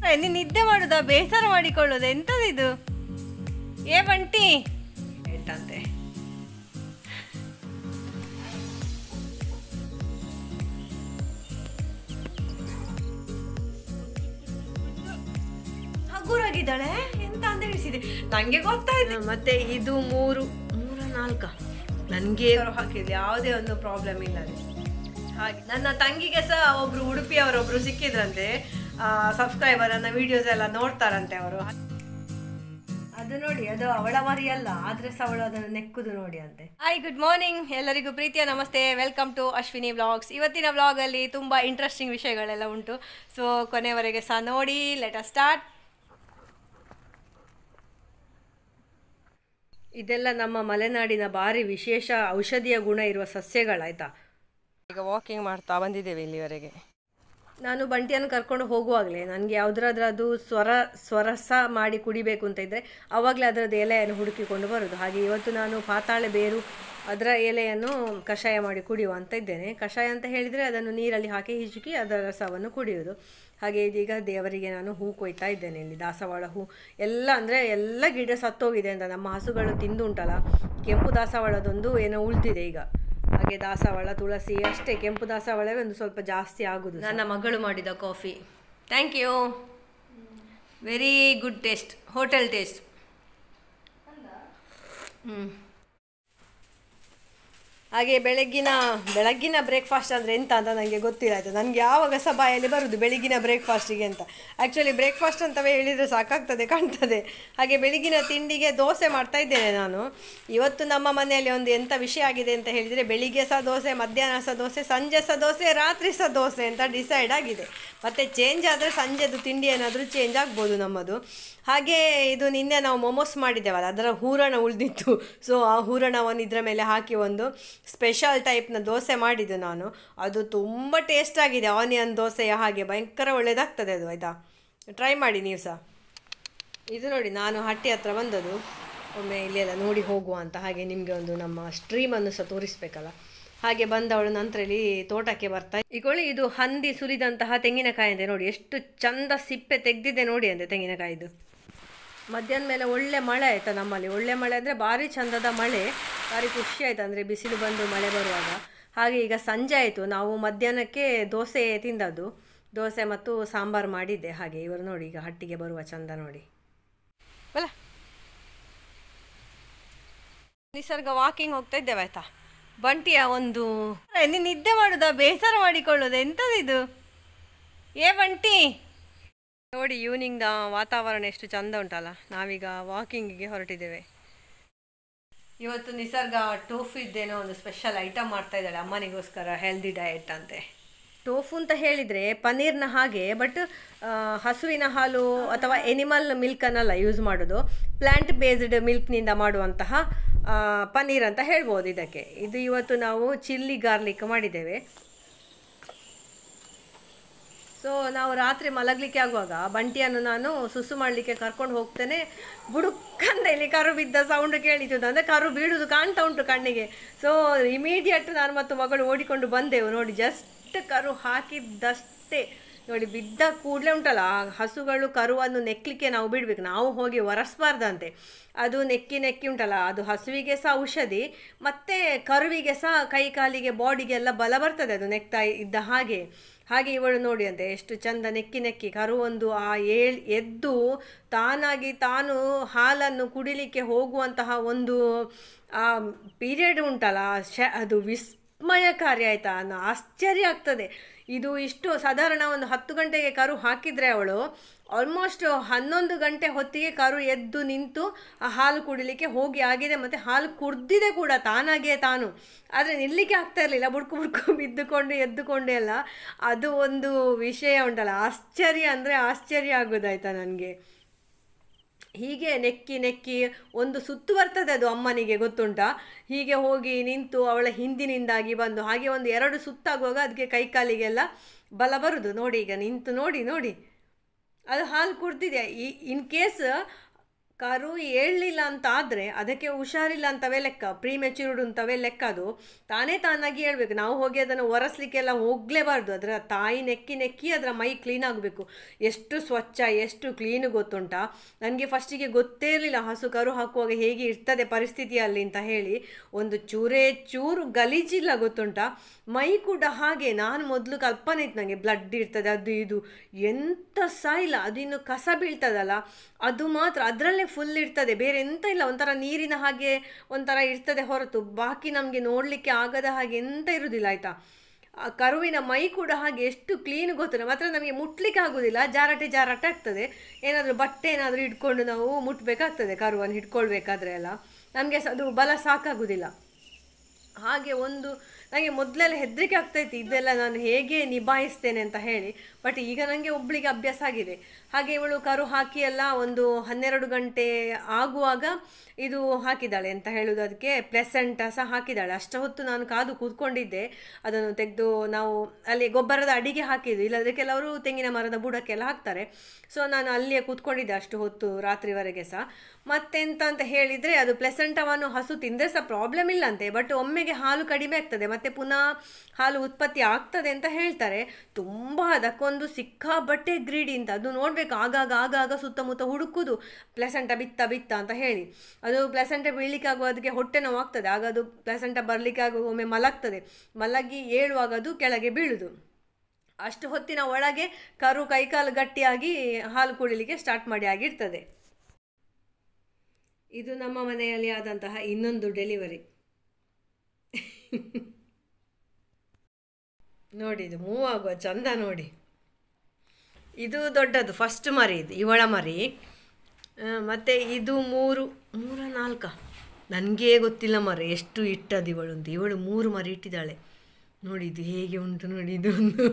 ನೀನು ನಿದ್ದೆ ಮಾಡುದಾ ಬೇಸರ ಮಾಡಿಕೊಳ್ಳೋದು ಎಂತದಿದು ಏ ಬಂಟಿ ಎಂತಂತೆ ಹಗುರಾಗಿದ್ದಾಳೆ ಎಂತ ಅಂತ ಹೇಳಿಸಿದೆ ನಂಗೆ ಗೊತ್ತಾಯ್ತು ಮತ್ತೆ ಇದು ಮೂರ ನಾಲ್ಕ ನನಗೆ ಹಾಕಿದ್ರು ಯಾವುದೇ ಒಂದು ಪ್ರಾಬ್ಲಮ್ ಇಲ್ಲ ಹಾಗೆ ನನ್ನ ತಂಗಿಗೆ ಸಹ ಒಬ್ರು ಉಡುಪಿಯವರೊಬ್ರು ಸಿಕ್ಕಿದ್ರಂತೆ ಸಬ್ಸ್ಕ್ರೈಬರ್ ನನ್ನ ವಿಡಿಯೋಸ್ ಎಲ್ಲ ನೋಡ್ತಾರಂತೆ ಅವರು ಅದು ನೋಡಿ ಅದು ಅವಳ ಮರಿ ಅಲ್ಲ ಆದ್ರೆ ಸಹ ಅವಳು ಅದನ್ನು ನೆಕ್ಕುದು ನೋಡಿ ಅಂತೆ ಹಾಯ್ ಗುಡ್ ಮಾರ್ನಿಂಗ್ ಎಲ್ಲರಿಗೂ ಪ್ರೀತಿಯ ನಮಸ್ತೆ ವೆಲ್ಕಮ್ ಟು ಅಶ್ವಿನಿ ವ್ಲಾಗ್ಸ್ ಇವತ್ತಿನ ವ್ಲಾಗಲ್ಲಿ ತುಂಬ ಇಂಟ್ರೆಸ್ಟಿಂಗ್ ವಿಷಯಗಳೆಲ್ಲ ಉಂಟು ಸೊ ಕೊನೆವರೆಗೆ ಸಹ ನೋಡಿ ಲೆಟ್ ಅಸ್ ಸ್ಟಾರ್ಟ್ ಇದೆಲ್ಲ ನಮ್ಮ ಮಲೆನಾಡಿನ ಭಾರಿ ವಿಶೇಷ ಔಷಧೀಯ ಗುಣ ಇರುವ ಸಸ್ಯಗಳಾಯ್ತಾ ಈಗ ವಾಕಿಂಗ್ ಮಾಡ್ತಾ ಬಂದಿದ್ದೇವೆ ಇಲ್ಲಿವರೆಗೆ ನಾನು ಬಂಟಿಯನ್ನು ಕರ್ಕೊಂಡು ಹೋಗುವಾಗಲೇ ನನಗೆ ಯಾವುದ್ರಾದ್ರೂ ಅದು ಸ್ವರಸ ಮಾಡಿ ಕುಡಿಬೇಕು ಅಂತ ಇದ್ದರೆ ಆವಾಗಲೇ ಅದರದ್ದು ಎಲೆಯನ್ನು ಹುಡುಕಿಕೊಂಡು ಬರೋದು ಹಾಗೆ ಇವತ್ತು ನಾನು ಪಾತಾಳೆ ಬೇರು ಅದರ ಎಲೆಯನ್ನು ಕಷಾಯ ಮಾಡಿ ಕುಡಿಯುವ ಅಂತ ಇದ್ದೇನೆ ಕಷಾಯ ಅಂತ ಹೇಳಿದರೆ ಅದನ್ನು ನೀರಲ್ಲಿ ಹಾಕಿ ಹಿಚುಕಿ ಅದರ ರಸವನ್ನು ಕುಡಿಯೋದು ಹಾಗೆ ಇದೀಗ ದೇವರಿಗೆ ನಾನು ಹೂ ಕೊಯ್ತಾ ಇದ್ದೇನೆ ಇಲ್ಲಿ ದಾಸವಾಳ ಹೂ ಎಲ್ಲ ಅಂದರೆ ಎಲ್ಲ ಗಿಡ ಸತ್ತೋಗಿದೆ ಅಂತ ನಮ್ಮ ಹಸುಗಳು ತಿಂದು ಉಂಟಲ್ಲ ಕೆಂಪು ದಾಸವಾಳದೊಂದು ಏನೋ ಉಳಿದಿದೆ ಈಗ ಹಾಗೆ ದಾಸವಾಳ ತುಳಸಿ ಅಷ್ಟೇ ಕೆಂಪು ದಾಸವಾಳವೇ ಒಂದು ಸ್ವಲ್ಪ ಜಾಸ್ತಿ ಆಗೋದು ನನ್ನ ಮಗಳು ಮಾಡಿದ coffee thank you very good taste hotel taste ಹಾಗೆ ಬೆಳಗ್ಗಿನ ಬ್ರೇಕ್ಫಾಸ್ಟ್ ಅಂದರೆ ಎಂತ ಅಂತ ನನಗೆ ಗೊತ್ತಿಲ್ಲ ಆಯಿತು ನನಗೆ ಯಾವಾಗ ಸಹ ಬಾಯಲ್ಲಿ ಬರೋದು ಬೆಳಗಿನ ಬ್ರೇಕ್ಫಾಸ್ಟಿಗೆ ಅಂತ ಆ್ಯಕ್ಚುಲಿ ಬ್ರೇಕ್ಫಾಸ್ಟ್ ಅಂತವೇ ಹೇಳಿದರೆ ಸಾಕಾಗ್ತದೆ ಕಾಣ್ತದೆ ಹಾಗೆ ಬೆಳಗಿನ ತಿಂಡಿಗೆ ದೋಸೆ ಮಾಡ್ತಾ ಇದ್ದೇನೆ ನಾನು ಇವತ್ತು ನಮ್ಮ ಮನೆಯಲ್ಲಿ ಒಂದು ಎಂಥ ವಿಷಯ ಆಗಿದೆ ಅಂತ ಹೇಳಿದರೆ ಬೆಳಿಗ್ಗೆ ಸಹ ದೋಸೆ ಮಧ್ಯಾಹ್ನ ಸಹ ದೋಸೆ ಸಂಜೆ ಸಹ ದೋಸೆ ರಾತ್ರಿ ಸಹ ದೋಸೆ ಅಂತ ಡಿಸೈಡ್ ಆಗಿದೆ ಮತ್ತು ಚೇಂಜ್ ಆದರೆ ಸಂಜೆದು ತಿಂಡಿ ಏನಾದರೂ ಚೇಂಜ್ ಆಗ್ಬೋದು ನಮ್ಮದು ಹಾಗೆ ಇದು ನಿನ್ನೆ ನಾವು ಮೊಮೋಸ್ ಮಾಡಿದ್ದೇವಲ್ಲ ಅದರ ಹೂರಣ ಉಳಿದಿತ್ತು ಸೊ ಆ ಹೂರಣವನ್ನು ಇದರ ಮೇಲೆ ಹಾಕಿ ಒಂದು ಸ್ಪೆಷಲ್ ಟೈಪ್ನ ದೋಸೆ ಮಾಡಿದ್ದು ನಾನು ಅದು ತುಂಬ ಟೇಸ್ಟ್ ಆಗಿದೆ ಆನಿಯನ್ ದೋಸೆಯ ಹಾಗೆ ಭಯಂಕರ ಒಳ್ಳೆಯದಾಗ್ತದೆ ಅದು ಆಯಿತಾ ಟ್ರೈ ಮಾಡಿ ನೀವು ಸಹ ಇದು ನೋಡಿ ನಾನು ಹಟ್ಟಿ ಹತ್ರ ಬಂದದ್ದು ಒಮ್ಮೆ ಇಲ್ಲೆಲ್ಲ ನೋಡಿ ಹೋಗುವ ಅಂತ ಹಾಗೆ ನಿಮಗೆ ಒಂದು ನಮ್ಮ ಸ್ಟ್ರೀಮನ್ನು ಸಹ ತೋರಿಸ್ಬೇಕಲ್ಲ ಹಾಗೆ ಬಂದವಳು ನಂತರ ಇಲ್ಲಿ ತೋಟಕ್ಕೆ ಬರ್ತಾ ಈಗೊಳ್ಳಿ ಇದು ಹಂದಿ ಸುರಿದಂತಹ ತೆಂಗಿನಕಾಯಿ ಅಂತೆ ನೋಡಿ ಎಷ್ಟು ಚಂದ ಸಿಪ್ಪೆ ತೆಗೆದಿದೆ ನೋಡಿ ಅಂತೆ ತೆಂಗಿನಕಾಯಿದು ಮಧ್ಯಾಹ್ನ ಮೇಲೆ ಒಳ್ಳೆ ಮಳೆ ಆಯಿತಾ ನಮ್ಮಲ್ಲಿ ಒಳ್ಳೆ ಮಳೆ ಅಂದರೆ ಭಾರಿ ಚಂದದ ಮಳೆ ಭಾರಿ ಖುಷಿ ಆಯಿತು ಅಂದರೆ ಬಿಸಿಲು ಬಂದು ಮಳೆ ಬರುವಾಗ ಹಾಗೆ ಈಗ ಸಂಜೆ ಆಯಿತು ನಾವು ಮಧ್ಯಾಹ್ನಕ್ಕೆ ದೋಸೆ ತಿಂದದ್ದು ದೋಸೆ ಮತ್ತು ಸಾಂಬಾರು ಮಾಡಿದ್ದೆ ಹಾಗೆ ಇವರು ನೋಡಿ ಈಗ ಹಟ್ಟಿಗೆ ಬರುವ ಚಂದ ನೋಡಿ ಬಲ ನಿಸರ್ಗ ವಾಕಿಂಗ್ ಹೋಗ್ತಾ ಇದ್ದೇವೆ ಆಯಿತಾ ಬಂಟಿಯ ಒಂದು ನೀನು ನಿದ್ದೆ ಮಾಡೋದಾ ಬೇಸರ ಮಾಡಿಕೊಳ್ಳೋದು ಎಂಥದಿದು ಏ ಬಂಟಿ ನೋಡಿ ಈವ್ನಿಂಗ್ದ ವಾತಾವರಣ ಎಷ್ಟು ಚಂದ ಉಂಟಲ್ಲ ನಾವೀಗ ವಾಕಿಂಗಿಗೆ ಹೊರಟಿದ್ದೇವೆ ಇವತ್ತು ನಿಸರ್ಗ ಟೋಫು ಇದ್ದೇನೋ ಒಂದು ಸ್ಪೆಷಲ್ ಐಟಮ್ ಮಾಡ್ತಾ ಇದ್ದಾಳೆ ಅಮ್ಮನಿಗೋಸ್ಕರ ಹೆಲ್ದಿ ಡಯಟ್ ಅಂತೆ ಟೋಫು ಅಂತ ಹೇಳಿದರೆ ಪನ್ನೀರ್ನ ಹಾಗೆ ಬಟ್ ಹಸುವಿನ ಹಾಲು ಅಥವಾ ಎನಿಮಲ್ ಮಿಲ್ಕನ್ನೆಲ್ಲ ಯೂಸ್ ಮಾಡೋದು ಪ್ಲ್ಯಾಂಟ್ ಬೇಸ್ಡ್ ಮಿಲ್ಕ್ನಿಂದ ಮಾಡುವಂತಹ ಪನ್ನೀರ್ ಅಂತ ಹೇಳ್ಬೋದು ಇದಕ್ಕೆ ಇದು ಇವತ್ತು ನಾವು ಚಿಲ್ಲಿ ಗಾರ್ಲಿಕ್ ಮಾಡಿದ್ದೇವೆ ಸೊ ನಾವು ರಾತ್ರಿ ಮಲಗಲಿಕ್ಕೆ ಆಗುವಾಗ ಬಂಟಿಯನ್ನು ನಾನು ಸುಸು ಮಾಡಲಿಕ್ಕೆ ಕರ್ಕೊಂಡು ಹೋಗ್ತೇನೆ ಬುಡುಕ್ಕಂದ ಇಲ್ಲಿ ಕರು ಬಿದ್ದ ಸೌಂಡ್ ಕೇಳಿತು ಅಂದರೆ ಕರು ಬೀಳುವುದು ಕಾಣ್ತಾ ಉಂಟು ಕಣ್ಣಿಗೆ ಸೊ ಇಮಿಡಿಯೇಟ್ ನಾನು ಮತ್ತು ಮಗಳು ಓಡಿಕೊಂಡು ಬಂದೆವು ನೋಡಿ ಜಸ್ಟ್ ಕರು ಹಾಕಿದ್ದಷ್ಟೇ ನೋಡಿ ಬಿದ್ದ ಕೂಡಲೇ ಉಂಟಲ್ಲ ಹಸುಗಳು ಕರುವನ್ನು ನೆಕ್ಕಲಿಕ್ಕೆ ನಾವು ಬಿಡಬೇಕು ನಾವು ಹೋಗಿ ಒರೆಸ್ಬಾರ್ದಂತೆ ಅದು ನೆಕ್ಕಿ ಉಂಟಲ್ಲ ಅದು ಹಸುವಿಗೆ ಸಹ ಔಷಧಿ ಮತ್ತು ಕರುವಿಗೆ ಸಹ ಕೈ ಕಾಲಿಗೆ ಬಾಡಿಗೆಲ್ಲ ಬಲ ಬರ್ತದೆ ಅದು ನೆಕ್ತಾ ಇದ್ದ ಹಾಗೆ ಇವಳು ನೋಡಿ ಅಂತೆ ಎಷ್ಟು ಚಂದ ನೆಕ್ಕಿ ಕರು ಒಂದು ಎದ್ದು ತಾನಾಗಿ ತಾನು ಹಾಲನ್ನು ಕುಡಿಲಿಕ್ಕೆ ಹೋಗುವಂತಹ ಒಂದು ಪೀರಿಯಡ್ ಉಂಟಲ್ಲ ಅದು ವಿಸ್ಮಯಕಾರಿ ಆಯಿತಾ ಆಶ್ಚರ್ಯ ಆಗ್ತದೆ ಇದು ಇಷ್ಟು ಸಾಧಾರಣ ಒಂದು 10 ಗಂಟೆಗೆ ಕರು ಹಾಕಿದರೆ ಅವಳು ಆಲ್ಮೋಸ್ಟ್ 11 ಗಂಟೆ ಹೊತ್ತಿಗೆ ಕರು ಎದ್ದು ನಿಂತು ಆ ಹಾಲು ಕುಡಿಲಿಕ್ಕೆ ಹೋಗಿ ಆಗಿದೆ ಮತ್ತು ಹಾಲು ಕುಡ್ದಿದೆ ಕೂಡ ತಾನಾಗಿಯೇ ತಾನು ಆದರೆ ನಿಲ್ಲಿಕ್ಕೆ ಆಗ್ತಾ ಇರಲಿಲ್ಲ ಬುಡ್ಕು ಬಿದ್ದುಕೊಂಡು ಎದ್ದುಕೊಂಡೆ ಎಲ್ಲ ಅದು ಒಂದು ವಿಷಯ ಉಂಟಲ್ಲ ಆಶ್ಚರ್ಯ ಅಂದರೆ ಆಶ್ಚರ್ಯ ಆಗೋದಾಯ್ತಾ ನನಗೆ ಹೀಗೆ ನೆಕ್ಕಿ ಒಂದು ಸುತ್ತು ಬರ್ತದೆ ಅದು ಅಮ್ಮನಿಗೆ ಗೊತ್ತುಂಟಾ ಹೀಗೆ ಹೋಗಿ ನಿಂತು ಅವಳ ಹಿಂದಿನಿಂದಾಗಿ ಬಂದು ಹಾಗೆ ಒಂದು 2 ಸುತ್ತಾಗುವಾಗ ಅದಕ್ಕೆ ಕೈಕಾಲಿಗೆಲ್ಲ ಬಲ ಬರುದು ನೋಡಿ ಈಗ ನಿಂತು ನೋಡಿ ಅದು ಹಾಲು ಕುಡ್ದಿದೆ ಇನ್ ಕೇಸ್ ಕರು ಏಳಲಿಲ್ಲ ಅಂತ ಆದರೆ ಅದಕ್ಕೆ ಹುಷಾರಿಲ್ಲ ಅಂತವೇ ಲೆಕ್ಕ, ಪ್ರೀಮೆಚ್ಯೂರ್ಡ್ ಅಂತವೇ ಲೆಕ್ಕ. ಅದು ತಾನೇ ತಾನಾಗಿ ಹೇಳ್ಬೇಕು. ನಾವು ಹೋಗಿ ಅದನ್ನು ಒರೆಸ್ಲಿಕ್ಕೆಲ್ಲ ಹೋಗಲೇಬಾರ್ದು. ಅದರ ತಾಯಿ ನೆಕ್ಕಿ ನೆಕ್ಕಿ ಅದರ ಮೈ ಕ್ಲೀನ್ ಆಗಬೇಕು. ಎಷ್ಟು ಸ್ವಚ್ಛ ಎಷ್ಟು ಕ್ಲೀನು ಗೊತ್ತುಂಟಾ. ನನಗೆ ಫಸ್ಟಿಗೆ ಗೊತ್ತೇ ಇರಲಿಲ್ಲ ಹಸು ಕರು ಹಾಕುವಾಗ ಹೇಗೆ ಇರ್ತದೆ ಪರಿಸ್ಥಿತಿಯಲ್ಲಿ ಅಂತ ಹೇಳಿ. ಒಂದು ಚೂರು ಗಲೀಜಿಲ್ಲ ಗೊತ್ತುಂಟಾ. ಮೈ ಕೂಡ ಹಾಗೆ. ನಾನು ಮೊದಲು ಕಲ್ಪನೆ ಇತ್ತು ನನಗೆ ಬ್ಲಡ್ ಇರ್ತದೆ ಅದು ಇದು, ಎಂತ ಸಹ ಇಲ್ಲ. ಅದಿನ್ನು ಕಸ ಬೀಳ್ತದಲ್ಲ ಅದು ಮಾತ್ರ ಅದರಲ್ಲೇ ಫುಲ್ ಇರ್ತದೆ, ಬೇರೆ ಎಂತ ಇಲ್ಲ. ಒಂಥರ ನೀರಿನ ಹಾಗೆ ಒಂಥರ ಇರ್ತದೆ ಹೊರತು ಬಾಕಿ ನಮಗೆ ನೋಡಲಿಕ್ಕೆ ಆಗದ ಹಾಗೆ ಎಂತ ಇರುವುದಿಲ್ಲ ಆಯಿತಾ. ಆ ಕರುವಿನ ಮೈ ಕೂಡ ಹಾಗೆ ಎಷ್ಟು ಕ್ಲೀನ್ ಗೊತ್ತಿಲ್ಲ. ಮಾತ್ರ ನಮಗೆ ಮುಟ್ಲಿಕ್ಕೆ ಆಗೋದಿಲ್ಲ, ಜಾರಟೆ ಆಗ್ತದೆ. ಏನಾದರೂ ಬಟ್ಟೆ ಏನಾದರೂ ಹಿಡ್ಕೊಂಡು ನಾವು ಮುಟ್ಟಬೇಕಾಗ್ತದೆ ಕರುವನ್ನು ಹಿಡ್ಕೊಳ್ಬೇಕಾದ್ರೆ ಎಲ್ಲ. ನಮಗೆ ಅದು ಬಲ ಸಾಕಾಗೋದಿಲ್ಲ. ಹಾಗೆ ನನಗೆ ಮೊದಲೆಲ್ಲ ಹೆದರಿಕೆ ಆಗ್ತಾಯಿತ್ತು ಇದೆಲ್ಲ ನಾನು ಹೇಗೆ ನಿಭಾಯಿಸ್ತೇನೆ ಅಂತ ಹೇಳಿ. ಬಟ್ ಈಗ ನನಗೆ ಒಬ್ಬಳಿಗೆ ಅಭ್ಯಾಸ ಆಗಿದೆ. ಹಾಗೆ ಇವಳು ಕರು ಹಾಕಿ ಎಲ್ಲ ಒಂದು 12 ಗಂಟೆ ಆಗುವಾಗ ಇದು ಹಾಕಿದ್ದಾಳೆ ಅಂತ ಹೇಳೋದು, ಅದಕ್ಕೆ ಪ್ಲೆಸೆಂಟ ಸಹ ಹಾಕಿದ್ದಾಳೆ. ಅಷ್ಟು ಹೊತ್ತು ನಾನು ಕಾದು ಕೂತ್ಕೊಂಡಿದ್ದೆ. ಅದನ್ನು ತೆಗೆದು ನಾವು ಅಲ್ಲಿ ಗೊಬ್ಬರದ ಅಡಿಗೆ ಹಾಕಿದ್ದು, ಇಲ್ಲದ್ರೆ ಕೆಲವರು ತೆಂಗಿನ ಮರದ ಬುಡಕ್ಕೆಲ್ಲ ಹಾಕ್ತಾರೆ. ಸೊ ನಾನು ಅಲ್ಲಿಯೇ ಕೂತ್ಕೊಂಡಿದ್ದೆ ಅಷ್ಟು ಹೊತ್ತು ರಾತ್ರಿವರೆಗೆ ಸಹ. ಮತ್ತೆಂತ ಅಂತ ಹೇಳಿದರೆ ಅದು ಪ್ಲೆಸೆಂಟವನ್ನು ಹಸು ತಿಂದರೆ ಸಹ ಪ್ರಾಬ್ಲಮ್ ಇಲ್ಲಂತೆ. ಬಟ್ ಒಮ್ಮೆಗೆ ಹಾಲು ಕಡಿಮೆ ಆಗ್ತದೆ, ಮತ್ತು ಪುನಃ ಹಾಲು ಉತ್ಪತ್ತಿ ಆಗ್ತದೆ ಅಂತ ಹೇಳ್ತಾರೆ. ತುಂಬ ಅದಕ್ಕೊಂದು ಸಿಕ್ಕಾಬಟ್ಟೆ ಗ್ರೀಡಿ ಅಂತ. ಅದು ನೋಡಬೇಕು, ಆಗಾಗ ಸುತ್ತಮುತ್ತ ಹುಡುಕುದು ಪ್ಲೆಸೆಂಟ ಬಿತ್ತ ಅಂತ ಹೇಳಿ. ಅದು ಪ್ಲೆಸೆಂಟ ಬೀಳಲಿಕ್ಕೆ ಅದಕ್ಕೆ ಹೊಟ್ಟೆ ನೋವು ಆಗ್ತದೆ. ಆಗ ಅದು ಪ್ಲೆಸೆಂಟ ಬರಲಿಕ್ಕೆ ಒಮ್ಮೆ ಮಲಗ್ತದೆ. ಮಲಗಿ ಏಳುವಾಗ ಅದು ಕೆಳಗೆ ಬೀಳುದು. ಅಷ್ಟು ಹೊತ್ತಿನ ಒಳಗೆ ಕರು ಕೈಕಾಲು ಗಟ್ಟಿಯಾಗಿ ಹಾಲು ಕುಡಿಲಿಕ್ಕೆ ಸ್ಟಾರ್ಟ್ ಮಾಡಿ ಆಗಿರ್ತದೆ. ಇದು ನಮ್ಮ ಮನೆಯಲ್ಲಿ ಆದಂತಹ ಇನ್ನೊಂದು ಡೆಲಿವರಿ. ನೋಡಿ ಇದು ಮೂವ್ ಆಗುವ ಚಂದ ನೋಡಿ. ಇದು ದೊಡ್ಡದು ಫಸ್ಟ್ ಮರಿ, ಇದು ಇವಳ ಮರಿ. ಮತ್ತು ಇದು 4 ನನಗೇ ಗೊತ್ತಿಲ್ಲ ಮರಿ ಎಷ್ಟು ಇಟ್ಟದ್ದು ಇವಳು ಅಂತ. ಇವಳು 3 ಮರಿ ಇಟ್ಟಿದ್ದಾಳೆ ನೋಡಿ. ಇದು ಹೇಗೆ ಉಂಟು ನೋಡಿ. ಇದೊಂದು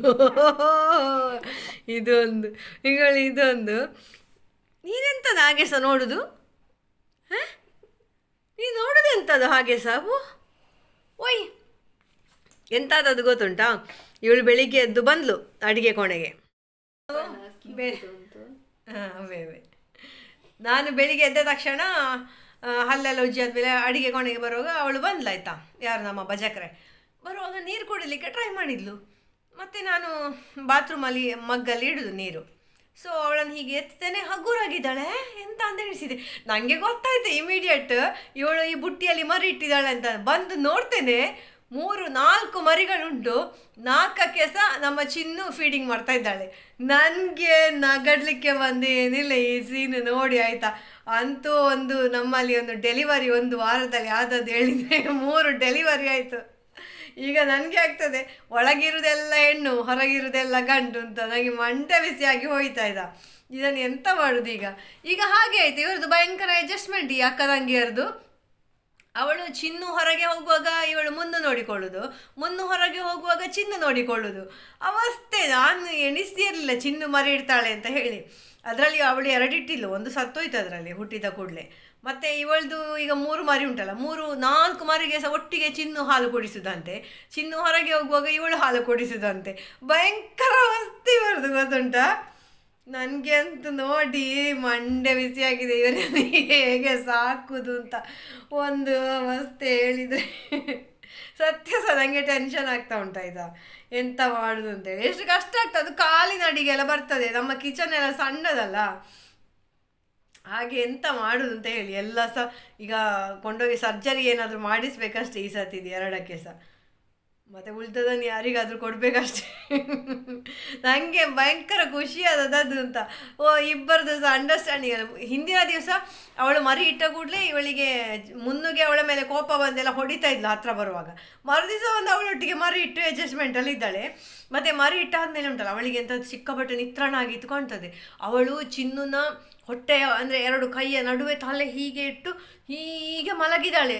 ಇದೊಂದು. ನೀನೆಂಥದ್ದು ಹಾಗೆ ಸಹ ನೋಡುದು? ನೀನು ನೋಡುದು ಎಂಥದ್ದು ಹಾಗೆ ಸಹ? ಓಯ್ ಎಂಥದ್ದು ಗೊತ್ತುಂಟಾ? ಇವಳು ಬೆಳಿಗ್ಗೆ ಎದ್ದು ಬಂದ್ಲು ಅಡಿಗೆ ಕೋಣೆಗೆ. ಅವೇ ನಾನು ಬೆಳಿಗ್ಗೆ ಎದ್ದ ತಕ್ಷಣ ಹಲ್ಲೆಲ್ಲ ಉಜ್ಜಿ ಆದಮೇಲೆ ಅಡಿಗೆ ಕೋಣೆಗೆ ಬರುವಾಗ ಅವಳು ಬಂದ್ಲಾಯ್ತಾ, ಯಾರು ನಮ್ಮ ಭಜಕ್ರೆ ಬರುವಾಗ ನೀರು ಕುಡಿಲಿಕ್ಕೆ ಟ್ರೈ ಮಾಡಿದ್ಲು. ಮತ್ತು ನಾನು ಬಾತ್ರೂಮಲ್ಲಿ ಮಗ್ಗಲ್ಲಿ ಇಡೋದು ನೀರು. ಸೊ ಅವಳನ್ನು ಹೀಗೆ ಎತ್ತೇನೆ ಹಗುರಾಗಿದ್ದಾಳೆ ಎಂತ ಅಂತ ಎಣಿಸಿದೆ. ನನಗೆ ಗೊತ್ತಾಯ್ತು ಇಮಿಡಿಯೇಟ್ ಇವಳು ಈ ಬುಟ್ಟಿಯಲ್ಲಿ ಮರಿ ಇಟ್ಟಿದ್ದಾಳೆ ಅಂತ. ಬಂದು ನೋಡ್ತೇನೆ 3-4 ಮರಿಗಳುಂಟು. 4ಕ್ಕೆ ಸಹ ನಮ್ಮ ಚಿನ್ನು ಫೀಡಿಂಗ್ ಮಾಡ್ತಾ ಇದ್ದಾಳೆ. ನನಗೆ ನಗಡ್ಲಿಕ್ಕೆ ಬಂದೇನಿಲ್ಲ ಈ ಸೀನ್ ನೋಡಿ ಆಯಿತಾ. ಅಂತೂ ನಮ್ಮಲ್ಲಿ ಒಂದು ಡೆಲಿವರಿ 1 ವಾರದಲ್ಲಿ ಆದದ್ದು ಹೇಳಿದರೆ 3 ಡೆಲಿವರಿ ಆಯಿತು. ಈಗ ನನಗೆ ಆಗ್ತದೆ ಒಳಗಿರುವುದೆಲ್ಲ ಹೆಣ್ಣು ಹೊರಗಿರುವುದೆಲ್ಲ ಗಂಡು ಅಂತ. ನನಗೆ ಮಂಟೆ ಬಿಸಿಯಾಗಿ ಹೋಯ್ತಾ ಇದನ್ನು ಎಂತ ಮಾಡೋದು ಈಗ ಹಾಗೆ ಆಯಿತು. ಇವ್ರದ್ದು ಭಯಂಕರ ಅಡ್ಜಸ್ಟ್ಮೆಂಟ್ ಈ ಅಕ್ಕ ತಂಗಿಯರದು. ಅವಳು ಚಿನ್ನು ಹೊರಗೆ ಹೋಗುವಾಗ ಇವಳು ಮುನ್ನು ನೋಡಿಕೊಳ್ಳೋದು, ಮುನ್ನು ಹೊರಗೆ ಹೋಗುವಾಗ ಚಿನ್ನು ನೋಡಿಕೊಳ್ಳೋದು ಅವಸ್ಥೆ. ನಾನು ಎಣಿಸಿರಲಿಲ್ಲ ಚಿನ್ನು ಮರಿ ಇಡ್ತಾಳೆ ಅಂತ ಹೇಳಿ. ಅದರಲ್ಲಿ ಅವಳು 2 ಇಟ್ಟಿಲ್ಲ, 1 ಸತ್ತೋಯ್ತು ಅದರಲ್ಲಿ ಹುಟ್ಟಿದ ಕೂಡಲೇ. ಮತ್ತು ಇವಳದು ಈಗ 3 ಮರಿ ಉಂಟಲ್ಲ, 3-4 ಮರಿಗೆ ಸಹ ಒಟ್ಟಿಗೆ ಚಿನ್ನು ಹಾಲು ಕುಡಿಸೋದಂತೆ. ಚಿನ್ನು ಹೊರಗೆ ಹೋಗುವಾಗ ಇವಳು ಹಾಲು ಕುಡಿಸೋದಂತೆ. ಭಯಂಕರ ಅವಸ್ಥೆ ಇವರದು ಗೊತ್ತುಂಟಾ. ನನಗೆ ಅಂತೂ ನೋಡಿ ಮಂಡೆ ಬಿಸಿಯಾಗಿದೆ ಇವರನ್ನು ಹೇಗೆ ಸಾಕುದು ಅಂತ ಒಂದು ಅವಸ್ಥೆ ಹೇಳಿದರೆ. ಸತ್ಯ ಸಹ ನನಗೆ ಟೆನ್ಷನ್ ಆಗ್ತಾ ಉಂಟಾ ಎಂತ ಮಾಡೋದು ಅಂತೇಳಿ. ಎಷ್ಟು ಕಷ್ಟ ಆಗ್ತದೆ. ಅದು ಕಾಲಿನ ಅಡಿಗೆಲ್ಲ ಬರ್ತದೆ, ನಮ್ಮ ಕಿಚನ್ ಎಲ್ಲ ಸಣ್ಣದಲ್ಲ. ಹಾಗೆ ಎಂತ ಮಾಡೋದು ಅಂತ ಹೇಳಿ ಎಲ್ಲ ಸಹ ಈಗ ಕೊಂಡೋಗಿ ಸರ್ಜರಿ ಏನಾದರೂ ಮಾಡಿಸ್ಬೇಕಷ್ಟೇ ಈ ಸತಿ 2ಕ್ಕೆ ಸಹ. ಮತ್ತು ಉಳಿದದನ್ನು ಯಾರಿಗಾದರೂ ಕೊಡಬೇಕಷ್ಟೇ. ನನಗೆ ಭಯಂಕರ ಖುಷಿಯಾದದ್ದು ಅಂತ. ಇಬ್ಬರದು ಸಹ ಅಂಡರ್ಸ್ಟ್ಯಾಂಡಿಂಗ್ ಅಲ್ಲ. ಹಿಂದಿನ ದಿವಸ ಅವಳು ಮರಿ ಇಟ್ಟ ಕೂಡಲೇ ಇವಳಿಗೆ ಮುನ್ನುಗೆ ಅವಳ ಮೇಲೆ ಕೋಪ ಬಂದೆಲ್ಲ ಹೊಡಿತಾ ಇದ್ಲು ಹತ್ರ ಬರುವಾಗ. ಮರುದಿವಸ ಅವಳೊಟ್ಟಿಗೆ ಮರಿ ಇಟ್ಟು ಅಡ್ಜಸ್ಟ್ಮೆಂಟಲ್ಲಿ ಇದ್ದಾಳೆ. ಮತ್ತು ಮರಿ ಇಟ್ಟಾದ್ಮೇಲೆ ಉಂಟಲ್ಲ ಅವಳಿಗೆ ಎಂಥ ಸಿಕ್ಕಾಪಟ್ಟೆ ನಿತ್ರಣ ಆಗಿ ಇಟ್ಕೊಳ್ತದೆ. ಅವಳು ಚಿನ್ನುನ ಹೊಟ್ಟೆಯ ಅಂದರೆ 2 ಕೈಯ ನಡುವೆ ತಲೆ ಹೀಗೆ ಇಟ್ಟು ಹೀಗೆ ಮಲಗಿದ್ದಾಳೆ.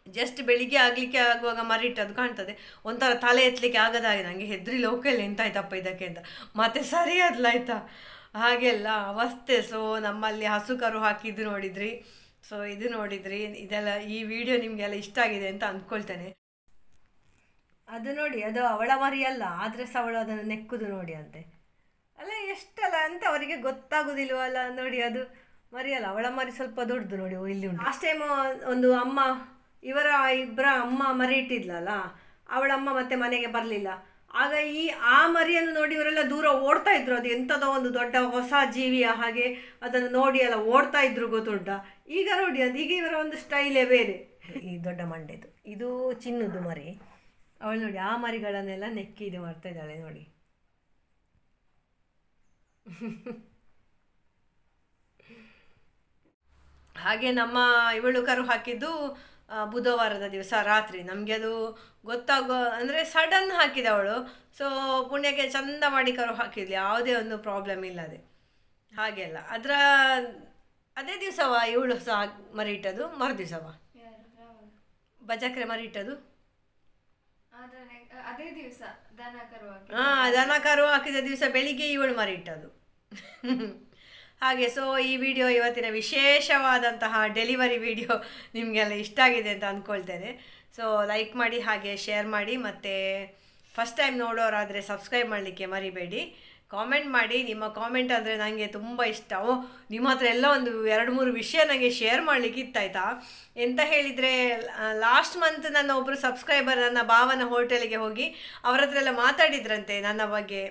ಜಸ್ಟ್ ಬೆಳಿಗ್ಗೆ ಆಗಲಿಕ್ಕೆ ಆಗುವಾಗ ಮರಿ ಇಟ್ಟದ್ದು ಕಾಣ್ತದೆ. ಒಂಥರ ತಲೆ ಎತ್ತಲಿಕ್ಕೆ ಆಗದಾಗಿ ನನಗೆ ಹೆದ್ರಿ ಲೋಕಲ್ ಎಂತಾಯ್ತಪ್ಪ ಇದಕ್ಕೆ ಅಂತ. ಮತ್ತೆ ಸರಿಯಾದ್ಲಾಯ್ತಾ ಹಾಗೆಲ್ಲ ಅವಸ್ಥೆ. ಸೊ ನಮ್ಮಲ್ಲಿ ಹಸು ಕರು ಹಾಕಿದ್ದು ನೋಡಿದ್ರಿ. ಸೊ ಇದು ನೋಡಿದ್ರಿ. ಇದೆಲ್ಲ ಈ ವಿಡಿಯೋ ನಿಮಗೆಲ್ಲ ಇಷ್ಟ ಆಗಿದೆ ಅಂತ ಅಂದ್ಕೊಳ್ತೇನೆ. ಅದು ನೋಡಿ, ಅದು ಅವಳ ಮರಿ ಅಲ್ಲ, ಆದರೆ ಸಹ ಅವಳು ಅದನ್ನು ನೆಕ್ಕುದು ನೋಡಿ ಅಂತೆ. ಅಲ್ಲ ಎಷ್ಟಲ್ಲ ಅಂತ ಅವರಿಗೆ ಗೊತ್ತಾಗೋದಿಲ್ವಲ್ಲ ನೋಡಿ. ಅದು ಮರಿಯಲ್ಲ, ಅವಳ ಮರಿ ಸ್ವಲ್ಪ ದೊಡ್ಡದು ನೋಡಿ ಇಲ್ಲಿ ಉಂಟು. ಲಾಸ್ಟ್ ಟೈಮ್ ಒಂದು ಅಮ್ಮ ಇವರ ಇಬ್ಬರ ಅಮ್ಮ ಮರಿ ಇಟ್ಟಿದ್ಲಲ್ಲ, ಅವಳಮ್ಮ ಮತ್ತೆ ಮನೆಗೆ ಬರಲಿಲ್ಲ. ಆಗ ಆ ಮರಿಯನ್ನು ನೋಡಿ ಇವರೆಲ್ಲ ದೂರ ಓಡ್ತಾ ಇದ್ರು. ಅದು ಎಂಥದೋ ಒಂದು ದೊಡ್ಡ ಹೊಸ ಜೀವಿಯ ಹಾಗೆ ಅದನ್ನು ನೋಡಿ ಎಲ್ಲ ಓಡ್ತಾ ಇದ್ರು ಗೊತ್ತುಂಟ. ಈಗ ನೋಡಿ ಅದು ಈಗ ಇವರ ಒಂದು ಸ್ಟೈಲೇ ಬೇರೆ. ಈ ದೊಡ್ಡ ಮಂಡೆದು ಇದು ಚಿನ್ನದು ಮರಿ. ಅವಳು ನೋಡಿ ಆ ಮರಿಗಳನ್ನೆಲ್ಲ ನೆಕ್ಕಿ ಇದು ಮಾಡ್ತಾ ಇದ್ದಾಳೆ ನೋಡಿ. ಹಾಗೆ ನಮ್ಮ ಇವಳು ಕರು ಹಾಕಿದ್ದು ಬುಧವಾರದ ದಿವಸ ರಾತ್ರಿ. ನಮಗೆ ಅದು ಗೊತ್ತಾಗೋ ಅಂದರೆ ಸಡನ್ ಹಾಕಿದ ಅವಳು. ಸೊ ಪುಣ್ಯಕ್ಕೆ ಚಂದ ಮಾಡಿ ಕರು ಹಾಕಿದ್ಲಿ, ಯಾವುದೇ ಒಂದು ಪ್ರಾಬ್ಲಮ್ ಇಲ್ಲದೆ ಹಾಗೆಲ್ಲ. ಅದೇ ದಿವಸವ ಇವಳು ಸಹ ಮರಿ ಇಟ್ಟದು, ಮರು ದಿವಸವ ಬಜಕ್ರೆ ಮರಿ ಇಟ್ಟದು. ಅದೇ ದಿವಸ ದನ ಕರು ಹಾಕಿದ ದಿವಸ ಬೆಳಿಗ್ಗೆ ಇವಳು ಮರಿ ಇಟ್ಟದು. ಹಾಗೆ ಸೊ ಈ ವಿಡಿಯೋ ಇವತ್ತಿನ ವಿಶೇಷವಾದಂತಹ ಡೆಲಿವರಿ ವಿಡಿಯೋ ನಿಮಗೆಲ್ಲ ಇಷ್ಟ ಆಗಿದೆ ಅಂತ ಅಂದ್ಕೊಳ್ತೇನೆ. ಸೊ ಲೈಕ್ ಮಾಡಿ, ಹಾಗೆ ಶೇರ್ ಮಾಡಿ, ಮತ್ತು ಫಸ್ಟ್ ಟೈಮ್ ನೋಡೋರಾದರೆ ಸಬ್ಸ್ಕ್ರೈಬ್ ಮಾಡಲಿಕ್ಕೆ ಮರಿಬೇಡಿ. ಕಾಮೆಂಟ್ ಮಾಡಿ, ನಿಮ್ಮ ಕಾಮೆಂಟ್ ಅಂದರೆ ನನಗೆ ತುಂಬ ಇಷ್ಟ. ನಿಮ್ಮ ಹತ್ರ ಎಲ್ಲ ಒಂದು 2-3 ವಿಷಯ ನನಗೆ ಶೇರ್ ಮಾಡಲಿಕ್ಕೆ ಇತ್ತಾಯ್ತಾ. ಎಂತ ಹೇಳಿದರೆ, ಲಾಸ್ಟ್ ಮಂತ್ ನನ್ನ ಒಬ್ಬರು ಸಬ್ಸ್ಕ್ರೈಬರ್ ನನ್ನ ಭಾವನ ಹೋಟೆಲಿಗೆ ಹೋಗಿ ಅವರ ಹತ್ರ ಎಲ್ಲ ಮಾತಾಡಿದ್ರಂತೆ ನನ್ನ ಬಗ್ಗೆ.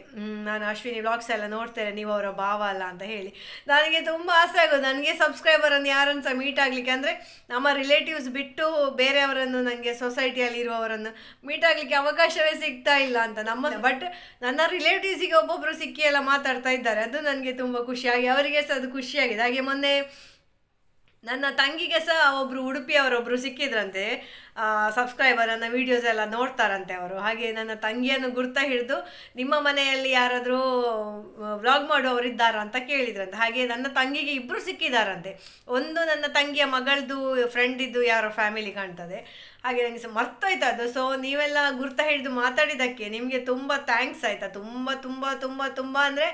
ನಾನು ಅಶ್ವಿನಿ ವ್ಲಾಗ್ಸ್ ಎಲ್ಲ ನೋಡ್ತೇನೆ, ನೀವು ಅವರ ಭಾವ ಅಲ್ಲ ಅಂತ ಹೇಳಿ. ನನಗೆ ತುಂಬ ಆಸೆ ಆಗೋದು ನನಗೆ ಸಬ್ಸ್ಕ್ರೈಬರನ್ನು ಯಾರನ್ನು ಸಹ ಮೀಟ್ ಆಗಲಿಕ್ಕೆ. ಅಂದರೆ ನಮ್ಮ ರಿಲೇಟಿವ್ಸ್ ಬಿಟ್ಟು ಬೇರೆಯವರನ್ನು, ನನಗೆ ಸೊಸೈಟಿಯಲ್ಲಿ ಇರುವವರನ್ನು ಮೀಟ್ ಆಗಲಿಕ್ಕೆ ಅವಕಾಶವೇ ಸಿಗ್ತಾ ಇಲ್ಲ ಅಂತ ಬಟ್ ನನ್ನ ರಿಲೇಟಿವ್ಸಿಗೆ ಒಬ್ಬೊಬ್ಬರು ಸಿಕ್ಕಿ ಎಲ್ಲ ಮಾತಾಡ್ತಾ ಇದ್ದಾರೆ. ಅದು ನನಗೆ ತುಂಬ ಖುಷಿಯಾಗಿ, ಅವರಿಗೆ ಸಹ ಅದು ಖುಷಿಯಾಗಿದೆ. ಹಾಗೆ ಮೊನ್ನೆ ನನ್ನ ತಂಗಿಗೆ ಸಹ ಒಬ್ಬರು ಉಡುಪಿಯವರೊಬ್ಬರು ಸಿಕ್ಕಿದ್ರಂತೆ ಸಬ್ಸ್ಕ್ರೈಬರ್. ನನ್ನ ವೀಡಿಯೋಸ್ ಎಲ್ಲ ನೋಡ್ತಾರಂತೆ ಅವರು. ಹಾಗೆ ನನ್ನ ತಂಗಿಯನ್ನು ಗುರ್ತ ಹಿಡಿದು ನಿಮ್ಮ ಮನೆಯಲ್ಲಿ ಯಾರಾದರೂ ವ್ಲಾಗ್ ಮಾಡುವವರಿದ್ದಾರಾ ಅಂತ ಕೇಳಿದ್ರಂತೆ. ಹಾಗೆ ನನ್ನ ತಂಗಿಗೆ ಇಬ್ಬರು ಸಿಕ್ಕಿದ್ದಾರಂತೆ. ಒಂದು ನನ್ನ ತಂಗಿಯ ಮಗಳದ್ದು ಫ್ರೆಂಡಿದ್ದು ಯಾರೋ ಫ್ಯಾಮಿಲಿ ಕಾಣ್ತದೆ. ಹಾಗೆ ನನಗೆ ಸಹ ಮರ್ತೋಯ್ತು ಅದು. ಸೊ ನೀವೆಲ್ಲ ಗುರ್ತ ಹಿಡಿದು ಮಾತಾಡಿದ್ದಕ್ಕೆ ನಿಮಗೆ ತುಂಬ ಥ್ಯಾಂಕ್ಸ್ ಆಯಿತಾ. ತುಂಬ ತುಂಬ ತುಂಬ ತುಂಬ ಅಂದರೆ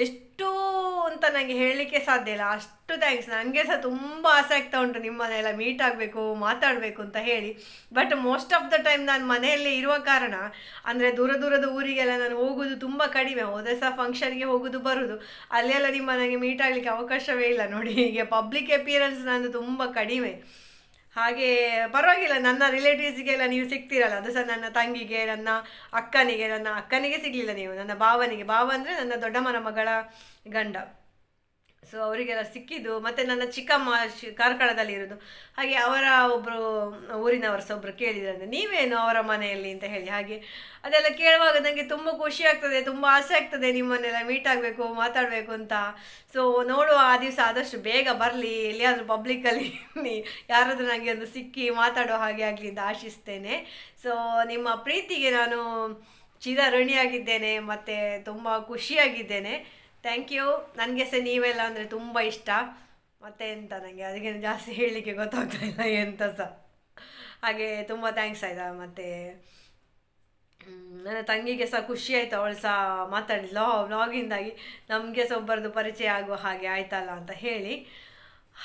ಎಷ್ಟು ಅಂತ ನನಗೆ ಹೇಳಲಿಕ್ಕೆ ಸಾಧ್ಯ ಇಲ್ಲ, ಅಷ್ಟು ಥ್ಯಾಂಕ್ಸ್. ನನಗೆ ಸಹ ತುಂಬ ಆಸೆ ಆಗ್ತಾ ಉಂಟು ನಿಮ್ಮನ್ನೆಲ್ಲ ಮೀಟ್ ಆಗಬೇಕು, ಮಾತಾಡಬೇಕು ಅಂತ ಹೇಳಿ. But most of the time ನಾನು ಮನೆಯಲ್ಲೇ ಇರುವ ಕಾರಣ, ಅಂದರೆ ದೂರದ ಊರಿಗೆಲ್ಲ ನಾನು ಹೋಗೋದು ತುಂಬ ಕಡಿಮೆ. ಹೋದರೆ ಸಹ ಫಂಕ್ಷನ್ಗೆ ಹೋಗೋದು ಬರೋದು, ಅಲ್ಲೆಲ್ಲ ನನಗೆ ಮೀಟ್ ಆಗಲಿಕ್ಕೆ ಅವಕಾಶವೇ ಇಲ್ಲ ನೋಡಿ. ಹೀಗೆ ಪಬ್ಲಿಕ್ ಅಪಿಯರೆನ್ಸ್ ನಾನು ತುಂಬ ಕಡಿಮೆ. ಹಾಗೆ ಪರವಾಗಿಲ್ಲ, ನನ್ನ ರಿಲೇಟಿವ್ಸ್ಗೆಲ್ಲ ನೀವು ಸಿಗ್ತೀರಲ್ಲ, ಅದು ಸಹ ನನ್ನ ತಂಗಿಗೆ, ನನ್ನ ಅಕ್ಕನಿಗೆ ಸಿಗಲಿಲ್ಲ ನೀವು, ನನ್ನ ಭಾವನಿಗೆ. ಭಾವ ಅಂದರೆ ನನ್ನ ದೊಡ್ಡಮ್ಮನ ಮಗಳ ಗಂಡ. ಸೊ ಅವರಿಗೆಲ್ಲ ಸಿಕ್ಕಿದ್ದು. ಮತ್ತು ನನ್ನ ಚಿಕ್ಕಮ್ಮ ಕಾರ್ಕಳದಲ್ಲಿ ಇರೋದು. ಹಾಗೆ ಅವರ ಒಬ್ಬರು ಊರಿನವರು ಸಹ ಒಬ್ಬರು ಕೇಳಿದ್ರಂತೆ, ನೀವೇನು ಅವರ ಮನೆಯಲ್ಲಿ ಅಂತ ಹೇಳಿ. ಹಾಗೆ ಅದೆಲ್ಲ ಕೇಳುವಾಗ ನನಗೆ ತುಂಬ ಖುಷಿ ಆಗ್ತದೆ, ತುಂಬ ಆಸೆ ಆಗ್ತದೆ ನಿಮ್ಮನ್ನೆಲ್ಲ ಮೀಟ್ ಆಗಬೇಕು, ಮಾತಾಡಬೇಕು ಅಂತ. ಸೊ ನೋಡುವ, ಆ ದಿವಸ ಆದಷ್ಟು ಬೇಗ ಬರಲಿ, ಎಲ್ಲಿಯಾದರೂ ಪಬ್ಲಿಕ್ಕಲ್ಲಿ ಯಾರಾದರೂ ನನಗೆ ಒಂದು ಸಿಕ್ಕಿ ಮಾತಾಡೋ ಹಾಗೆ ಆಗಲಿ ಅಂತ ಆಶಿಸ್ತೇನೆ. ಸೊ ನಿಮ್ಮ ಪ್ರೀತಿಗೆ ನಾನು ಚಿರಋಣಿಯಾಗಿದ್ದೇನೆ ಮತ್ತು ತುಂಬ ಖುಷಿಯಾಗಿದ್ದೇನೆ. Thank you. ನನಗೆ ಸಹ ನೀವೆಲ್ಲ ಅಂದರೆ ತುಂಬ ಇಷ್ಟ. ಮತ್ತು ಎಂತ ನನಗೆ ಅದಕ್ಕೆ ಜಾಸ್ತಿ ಹೇಳಲಿಕ್ಕೆ ಗೊತ್ತಾಗ್ತಾ ಇಲ್ಲ ಎಂತ ಸಹ. ಹಾಗೆ ತುಂಬ ಥ್ಯಾಂಕ್ಸ್ ಆಯಿತಾ. ಮತ್ತು ನನ್ನ ತಂಗಿಗೆ ಸಹ ಖುಷಿ ಆಯಿತು, ಅವಳು ಸಹ ಮಾತಾಡಿದ್ಲು ವ್ಲಾಗಿಂದಾಗಿ ನಮಗೆ ಸಹ ಒಬ್ಬರದ್ದು ಪರಿಚಯ ಆಗುವ ಹಾಗೆ ಆಯ್ತಲ್ಲ ಅಂತ ಹೇಳಿ.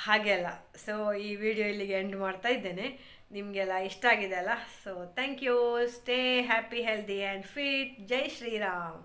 ಹಾಗೆಲ್ಲ. ಸೊ ಈ ವಿಡಿಯೋ ಇಲ್ಲಿಗೆ ಎಂಡ್ ಮಾಡ್ತಾ ಇದ್ದೇನೆ. ನಿಮಗೆಲ್ಲ ಇಷ್ಟ ಆಗಿದೆ ಅಲ್ಲ. So thank you. Stay happy, healthy and fit. Jai Shriram.